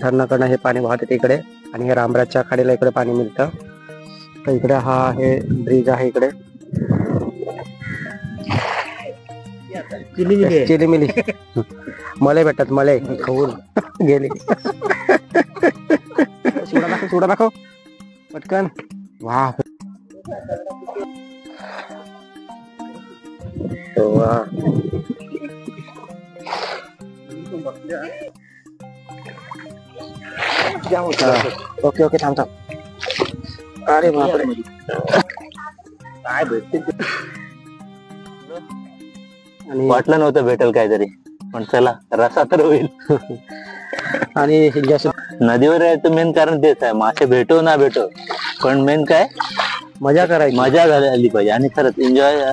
धरणाकडनं हे पाणी वाहत येते इकडे आणि हे रामराजच्या खाडीला इकडे पाणी मिळतं. तर इकडे हा हे ब्रिज आहे इकडे चिली मिली मले भेटतात मले खाऊन गेले. सोडा दाखव पटकन. वा ओके ओके थांब. अरे बापरे काय भेटते आणि वाटलं नव्हतं भेटेल काहीतरी, पण चला रसा तर होईल. आणि नदीवर यायचं मेन कारण तेच आहे, मासे भेटो ना भेटो पण मेन काय मजा करायची, मजा आली पाहिजे आणि खरंच एन्जॉय.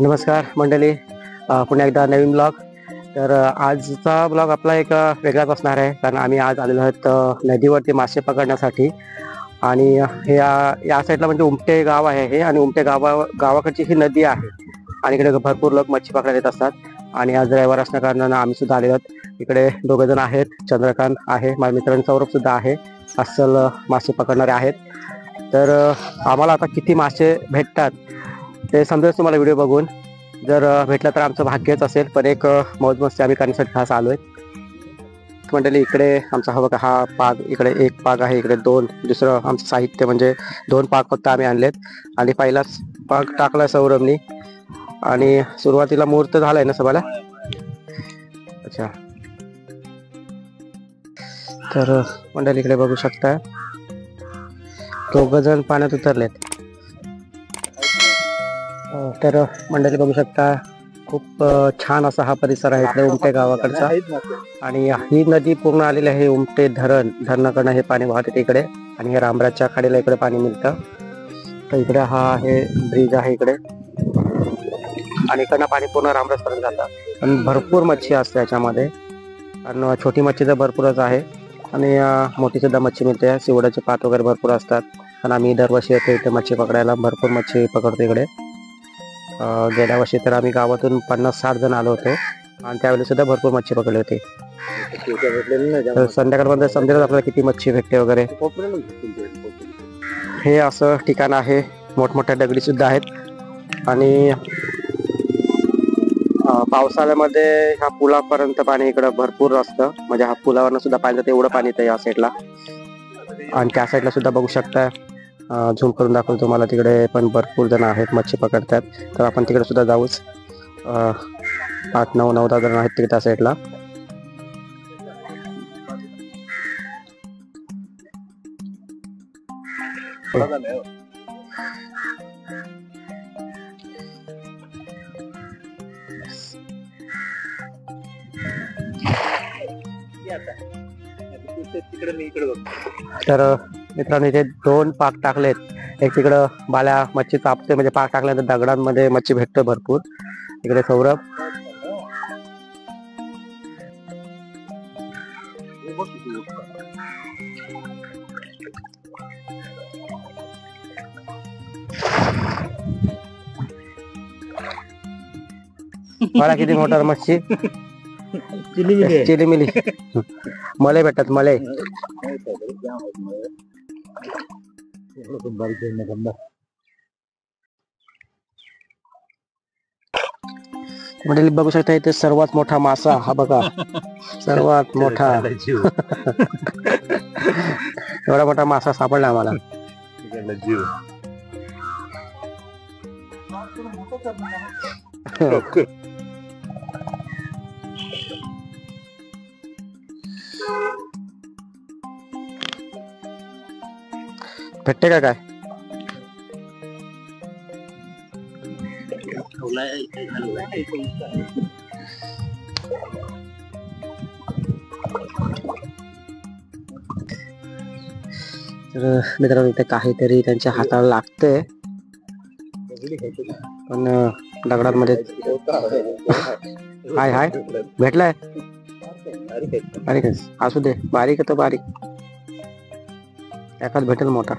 नमस्कार मंडळी, पुन्हा एकदा नवीन ब्लॉग. तर आजचा ब्लॉग आपला एक वेगळाच असणार आहे, कारण आम्ही आज आलेलो आहोत नदीवरती मासे पकडण्यासाठी. आणि हे या साईडला म्हणजे उमटे गाव आहे हे, आणि उमटे गावाकडची ही नदी आहे आणि इकडे भरपूर लोक मच्छी पकडायला येत असतात. आणि आज रविवार असल्या कारणानं आम्ही सुद्धा आलेलो आहोत. इकडे दोघे जण आहेत, चंद्रकांत आहे, माझ्या मित्रांनी सौरभ सुद्धा आहे, अस्सल मासे पकडणारे आहेत. तर आम्हाला आता किती मासे भेटतात ते समजेल तुम्हाला व्हिडिओ बघून. जर भेटलं तर आमचं भाग्यच असेल, पण एक मौज मस्ती आम्ही करण्यासाठी खास आलो आहे मंडळी. इकडे आमचा हा पाग, इकडे एक पाग आहे, इकडे दोन, दुसरं आमचं साहित्य म्हणजे 2 पाग फक्त आम्ही आणलेत. आणि पहिलाच पाग टाकला सौरभनी, आणि सुरुवातीला मुहूर्त झालाय ना सभाला. अच्छा, तर मंडळी इकडे बघू शकता 2 जण पाण्यात उतरलेत. तर मंडळी बघू शकता खूप छान असा हा परिसर आहे इकडे उमटे गावाकडचा. आणि ही नदी पूर्ण आलेली आहे, उमटे धरणाकडनं हे पाणी वाहत येते इकडे आणि हे रामराजच्या खाडीला इकडे पाणी मिळतं. तर इकडे हा हे ब्रिज आहे इकडे, आणि इकडनं पाणी पूर्ण रामराजपर्यंत जातं. आणि भरपूर मच्छी असते याच्यामध्ये, कारण छोटी मच्छी तर भरपूरच आहे आणि मोठी सुद्धा मच्छी मिळते. शिवडाचे पात वगैरे भरपूर असतात, कारण आम्ही दरवर्षी येतो इथे मच्छी पकडायला, भरपूर मच्छी पकडतो इकडे. गेल्या वर्षी तर आम्ही गावातून 50-60 जण आलो होतो आणि त्यावेळी सुद्धा भरपूर मच्छी पकडली होती. संध्याकाळपर्यंत समजेल आपल्याला किती मच्छी भेटते वगैरे. हे असं ठिकाण आहे, मोठमोठ्या दगडी सुद्धा आहेत. आणि पावसाळ्यामध्ये ह्या पुलापर्यंत पाणी इकडं भरपूर असतं, म्हणजे हा पुलावरनं सुद्धा पाणी जातं, एवढं पाणी येतं या साईडला. आणि त्या साईडला सुद्धा बघू शकता, झूम करून दाखवतो तुम्हाला, तिकडे पण भरपूर जण आहेत मच्छी पकडतात. तर आपण तिकडे सुद्धा जाऊच. 8-9-10 जण आहेत तिकडे त्या साईडला. तर मित्रांनो इथे 2 पाक टाकलेत. एक तिकडं बाल्या मच्छी चापते, म्हणजे पाक टाकल्यानंतर दगडांमध्ये मच्छी भेटतो भरपूर. इकडे सौरभ, मला किती मोठा मच्छी चिली मिली मले भेटतात मले. म्हणजे बघू शकता इथे सर्वात मोठा मासा हा बघा, सर्वात मोठा. एवढा मोठा मासा सापडला आम्हाला. भेटते का काय? तर मित्रांनो इथे काहीतरी त्यांच्या हाताला लागतंय, पण दगडांमध्ये हाय हाय भेटलाय. बारीक असू दे, बारीक आहे तर बारीक, एकाच भेटेल मोठा.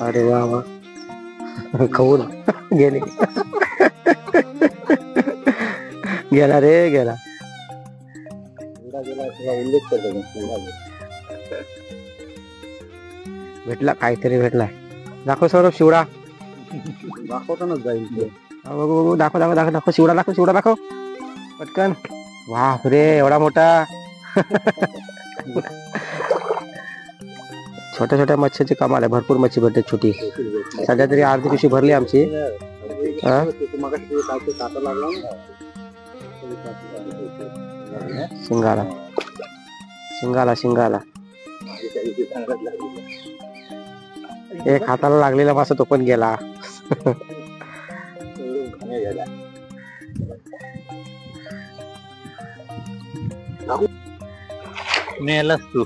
अरे वा वा खाऊन गेले गेला रे गेला. भेटला काहीतरी भेटला. दाखव सौरभ शिवडा. दाखवतानाच जाईल. बघू बघू दाखव दाखव दाखव दाखव शिवडा दाखव शिवडा दाखव पटकन. वाह रे एवढा मोठा. छोट्या छोट्या मच्छीची कमाल आहे. भरपूर मच्छी भेटते छोटी. सध्या तरी अर्धी पिशवी भरली आमची. शिंगाला शिंगाला शिंगाला एक हाताला लागलेला मासा तो पण गेला. मेलास तू.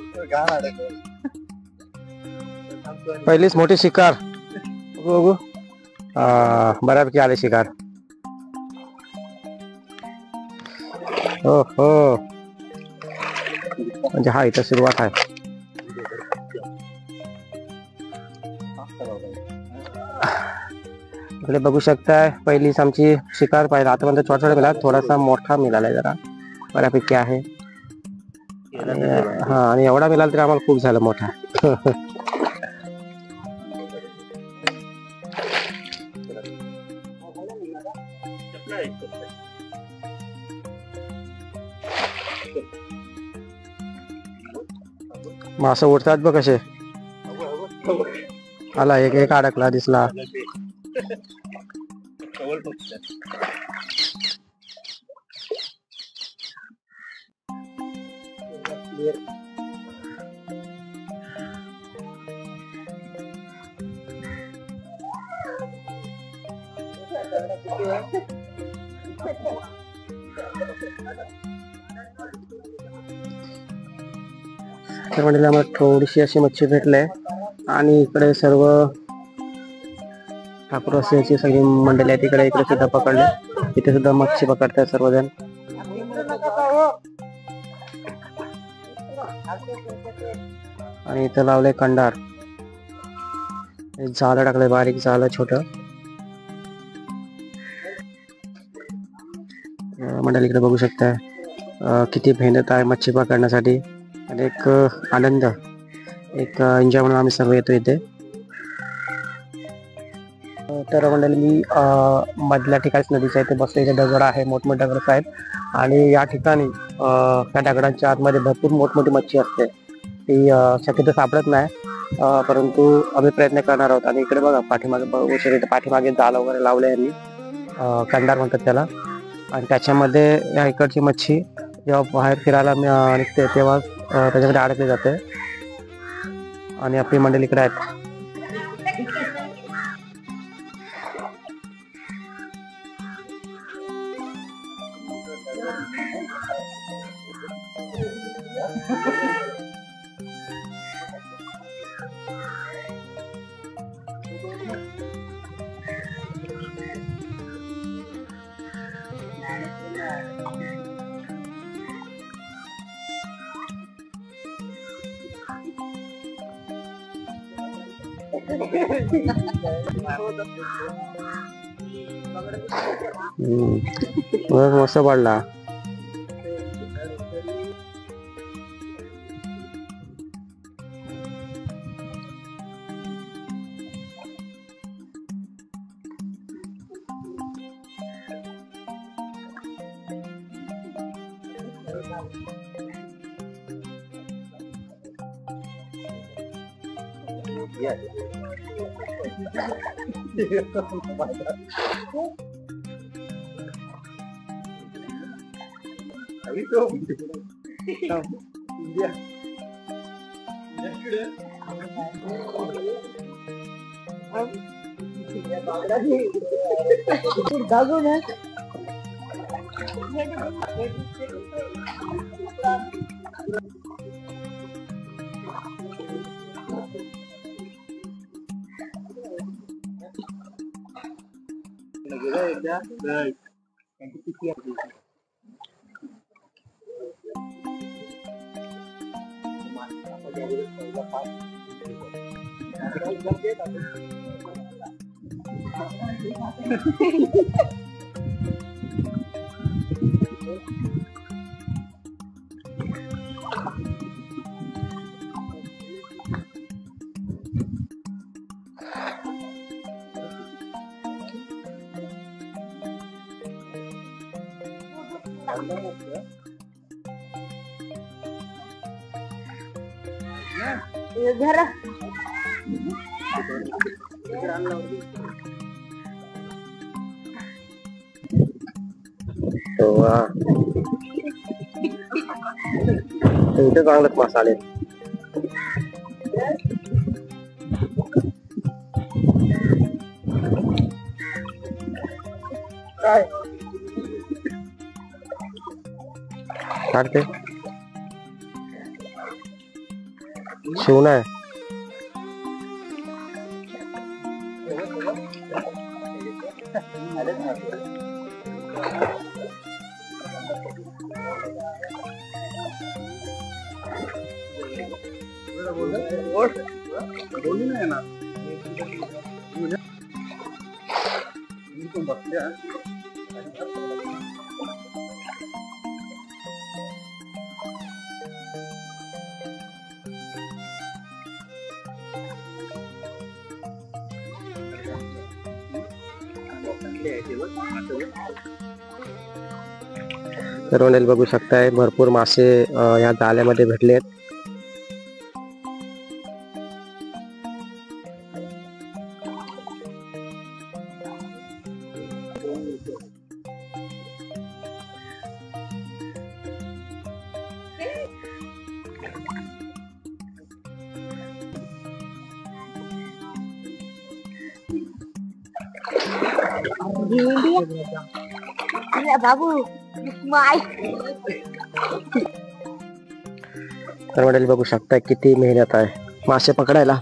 पहिलीच मोठी शिकार. बघू बघू बऱ्यापैकी आले शिकार. हो हो म्हणजे हा इथं सुरुवात आहे. इकडे बघू शकताय पहिलीच आमची शिकार पाहिला. आतापर्यंत छोटा छोटा मिळाला. थोडासा मोठा मिळालाय जरा बऱ्यापैकी आहे. हा आणि एवढा मिळाला तरी आम्हाला खूप झालं मोठा. मासे उडतात बघ कसे. आला एक एक अडकला दिसला. तर म्हणजे आम्हाला थोडीशी अशी मच्छी भेटले आणि इकडे सर्व ठाकूरवासियांची सगळी मंडळी आहे तिकडे. इकडे सुद्धा पकडले. इथे सुद्धा मच्छी पकडतात सर्वजण. आणि इथं लावलंय कंडार. झालं टाकलंय बारीक झालं छोट. मंडळी इकडे बघू शकताय किती मेहनत आहे मच्छी पकडण्यासाठी. आणि एक आनंद एक एन्जॉय म्हणून आम्ही सर्व येतो इथे. तर मंडळी मी मधल्या ठिकाणीच नदीच्या इथे बसलो. इथे दगड आहे मोठमोठे दगड आहेत आणि या ठिकाणी त्या दगडांच्या आतमध्ये भरपूर मोठमोठी मच्छी असते. ती शक्यतो सापडत नाही परंतु आम्ही प्रयत्न करणार आहोत. आणि इकडे बघा पाठीमागे पाठीमागे जाल वगैरे लावले यांनी. कंडार म्हणतात त्याला. आणि त्याच्यामध्ये या इकडची मच्छी जेव्हा बाहेर फिरायला निघते तेव्हा त्याच्यामध्ये अडकले जाते. आणि आपली मंडळी इकडे आहेत. मस्त पडला. इथे चांगलंच मासा आले. काढते शिवना आहे. तर मंडळी बघू शकताय भरपूर मासे या जाळ्यामध्ये भेटलेत. बाबू माय. तर मंडळी बघू शकताय किती मेहनत आहे मासे पकडायला.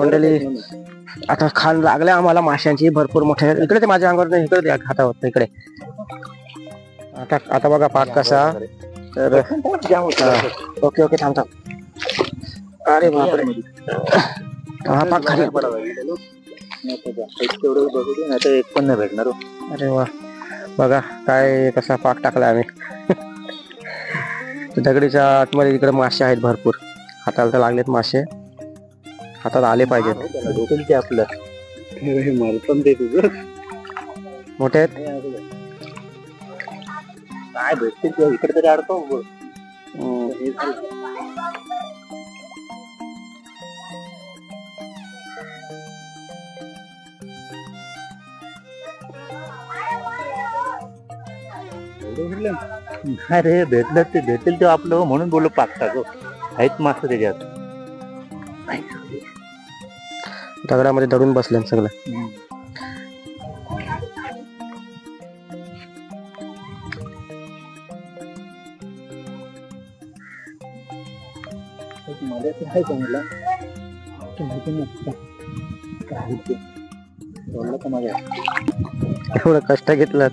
मंडळी आता खान लागले आम्हाला माशांची भरपूर मोठ्या. इकडे ते माझ्या अंगावर नाही, इकडे हातावर इकडे. आता आता बघा पाक कसा. तर ओके ओके थांब थांब. अरे बापरे हा पाक खाली. एक पण नाही भेटणार. अरे वा बघा काय कसा पाक टाकला आम्ही. दगडीच्या आतमध्ये इकडे मासे आहेत भरपूर. हाताला तर लागलेत मासे, हातात आले पाहिजेत. आपलं मोठे आहेत काय भेटतील इकडे तरी अडतो. अरे भेटलं ते भेटेल ते आपलं म्हणून बोललो पाक टाको. आहेत मासे त्याच्यात. दगडामध्ये दडून बसले सगळं. एवढं कष्ट घेतलं.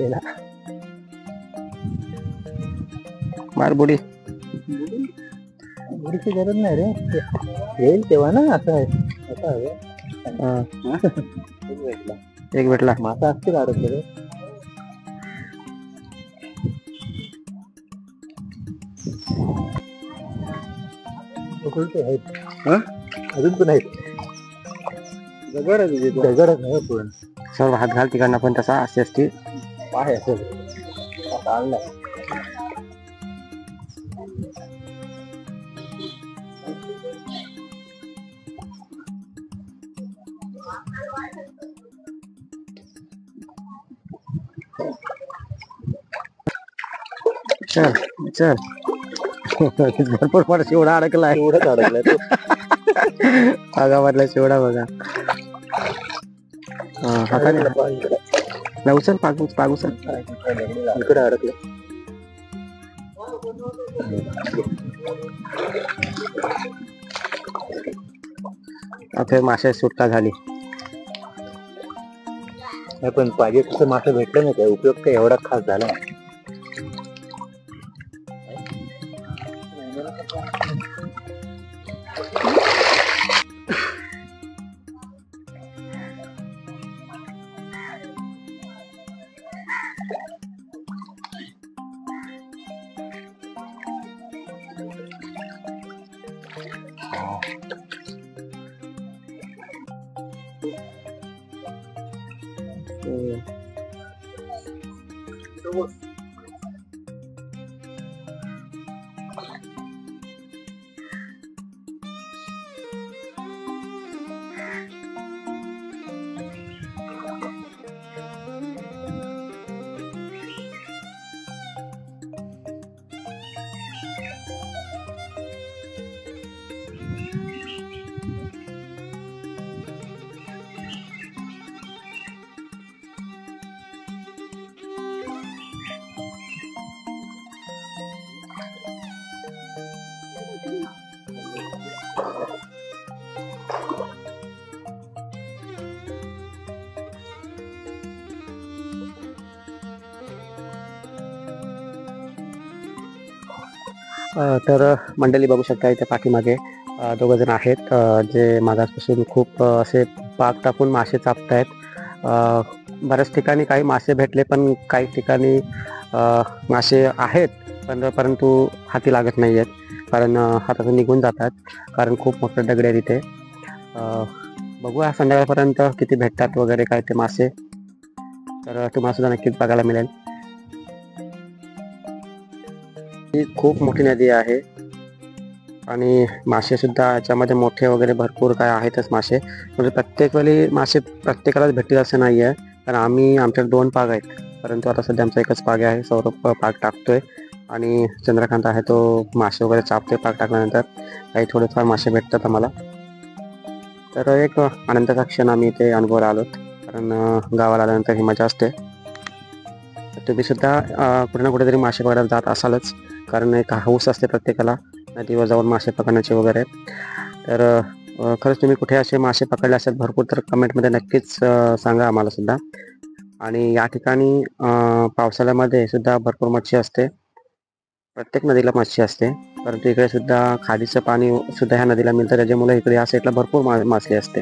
भेटलेला. मार बुडी. बुडीची गरज नाही रे, येईल तेव्हा ना. असं आहे, असं हवं. भेटला एक भेटला. मासा असतील अडकले रे. अजून पण आहेत. दगडच आहे पण. सर्व हात घाल तिकडनं पण तसा असते असते. आहे असं आणलाय. चल चल. भरपूर मोठा शेवडा अडकलाय. एवढंच अडकलाय तो. आगामधला शेवडा बघा. हाताने उचल. पाग उचल. इकडे अडकले. आता माशाची सुटका झाली. पण पाहिजे तसं मासे भेटलं नाही. काय उपयोग काय एवढा खास झाला. तर मंडळी बघू शकता इथे पाठीमागे दोघ जण आहेत जे मागासपासून खूप असे पाक टाकून मासे चापतायत. बऱ्याच ठिकाणी काही मासे भेटले पण काही ठिकाणी मासे आहेत परंतु हाती लागत नाही आहेत कारण हातातून निघून जातात कारण खूप मोठे दगड आहेत इथे. बघूया संध्याकाळपर्यंत किती भेटतात वगैरे काय ते मासे. तर तुम्हाला सुद्धा नक्कीच बघायला मिळेल. ही खूप मोठी नदी आहे आणि मासे सुद्धा याच्यामध्ये मोठे वगैरे भरपूर काय आहेतच मासे. म्हणजे प्रत्येक वेळी मासे प्रत्येकालाच भेटतील असं नाही आहे कारण आम्ही आमच्याकडे 2 पाग आहेत परंतु आता सध्या आमचा एकच पाग आहे. सौरभ पाग टाकतोय आणि चंद्रकांत आहे तो मासे वगैरे चापतोय. पाग टाकल्यानंतर काही थोडेफार मासे भेटतात आम्हाला. तर एक आनंदाचा क्षण आम्ही इथे अनुभवायला आलो कारण गावाला आल्यानंतर ही मजा असते. तुम्ही सुद्धा कुठे ना कुठेतरी मासे पकडायला जात असालच कारण एक हौस असते प्रत्येकाला नदीवर जाऊन मासे पकडण्याचे वगैरे. तर खरंच तुम्ही कुठे असे मासे पकडले असेल भरपूर तर कमेंटमध्ये नक्कीच सांगा आम्हाला सुद्धा. आणि या ठिकाणी पावसाळ्यामध्ये सुद्धा भरपूर मच्छी असते. प्रत्येक नदीला मच्छी असते परंतु इकडे सुद्धा खाडीचं पाणी सुद्धा ह्या नदीला मिळतं त्याच्यामुळे इकडे या साईडला भरपूर मासे असते.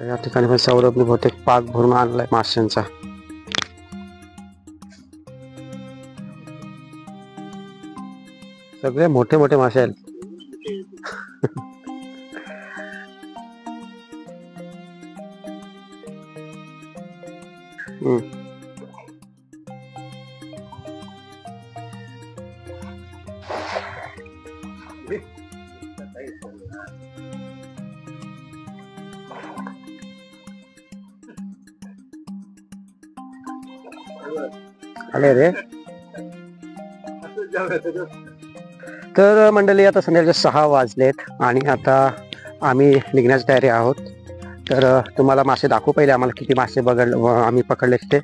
या ठिकाणी पण सौरभने बहुतेक पाक भरून आणलाय माशांचा. सगळे मोठे मोठे मासे आहेत. आले रे. तर मंडळी आता संध्याकाळचे 6 वाजलेत आणि आता आम्ही निघण्याची तयारी आहोत. तर तुम्हाला मासे दाखवू पहिले आम्हाला किती मासे आम्ही पकडले ते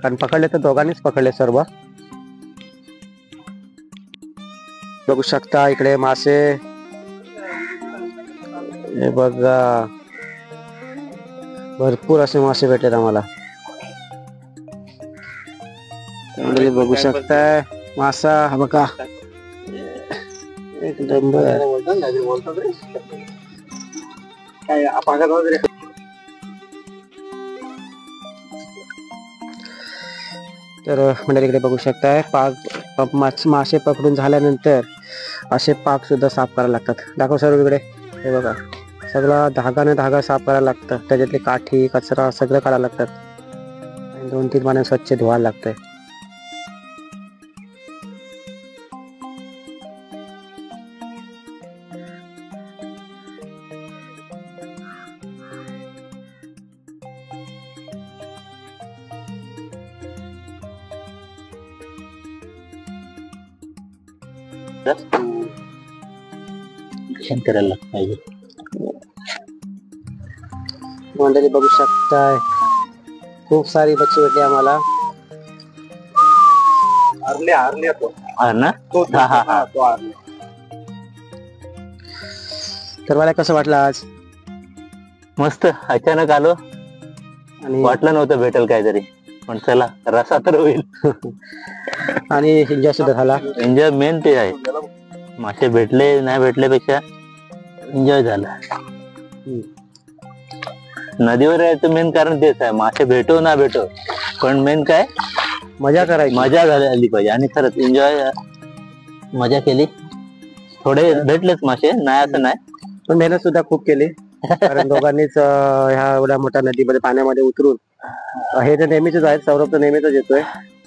कारण पकडले तर दोघांनीच पकडले सर्व. बघू शकता इकडे मासे हे बघा भरपूर असे मासे भेटलेत आम्हाला. मंडळी बघू शकताय मासा हा बघा एक नंबर. तर मंडळी इकडे बघू शकताय मासे पकडून झाल्यानंतर असे पाक सुद्धा साफ करायला लागतात. दाखव सर्व इकडे. हे बघा सगळा धागा साफ करायला लागतं. त्याच्यातली काठी कचरा सगळं काढायला लागतात आणि 2-3 पाण्याने स्वच्छ धुवायला लागतंय. करायला पाहिजे. मंडळी बघू शकताय खूप सारी मच्छी भेटली आम्हाला. ना तर मला कसं वाटलं आज? मस्त. अचानक आलो आणि वाटलं नव्हतं भेटेल काहीतरी, पण चला रसा तर होईल. आणि एन्जॉय सुद्धा झाला. एन्जॉय मेन ते आहे. मासे भेटले नाही भेटल्यापेक्षा एन्जॉय झाला. नदीवर यायचं मेन कारण तेच आहे. मासे भेटो ना भेटो, पण मेन काय मजा करायची. मजा झाली पाहिजे. आणि खरंच एन्जॉय मजा केली. थोडे भेटलेच मासे, नाही असं नाही, पण मेहनत सुद्धा खूप केली. कारण दोघांनीच ह्या एवढ्या मोठ्या नदीमध्ये पाण्यामध्ये उतरून हे तर नेहमीच आहेत. सौरभ तर नेहमीच येतोय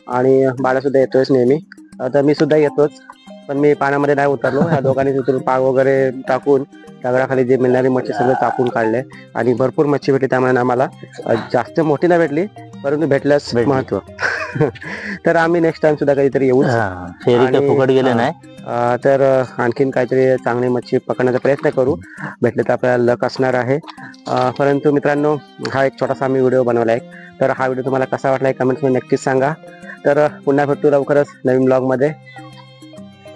आणि बाळा सुद्धा येतोयच नेहमी. तर मी सुद्धा येतोच, पण मी पाण्यामध्ये नाही उतरलो. ह्या दोघांनीच उतरून पाग वगैरे टाकून दगडाखाली जे मिळणारी मच्छी सगळं टाकून काढले आणि भरपूर मच्छी भेटली. त्यामुळे आम्हाला जास्त मोठी नाही भेटली, परंतु भेटल्यास महत्व. तर आम्ही नेक्स्ट टाइम सुद्धा कधीतरी येऊ. फुकट गेले नाही तर आणखीन काहीतरी चांगली मच्छी पकडण्याचा प्रयत्न करू. भेटले तर आपल्याला लक असणार आहे. परंतु मित्रांनो, हा एक छोटासा आम्ही व्हिडिओ बनवला आहे. तर हा व्हिडिओ तुम्हाला कसा वाटला कमेंट्समध्ये नक्कीच सांगा. तर पुन्हा भेटू लवकरच नवीन ब्लॉग मध्ये.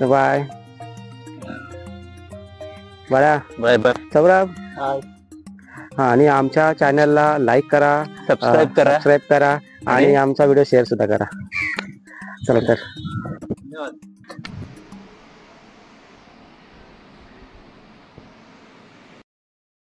बाय बाळा. Bye bye Saurabh. हा, आणि आमच्या चॅनलला लाईक करा, सबस्क्राईब करा आणि आमचा व्हिडिओ शेअर सुद्धा करा. चला तर.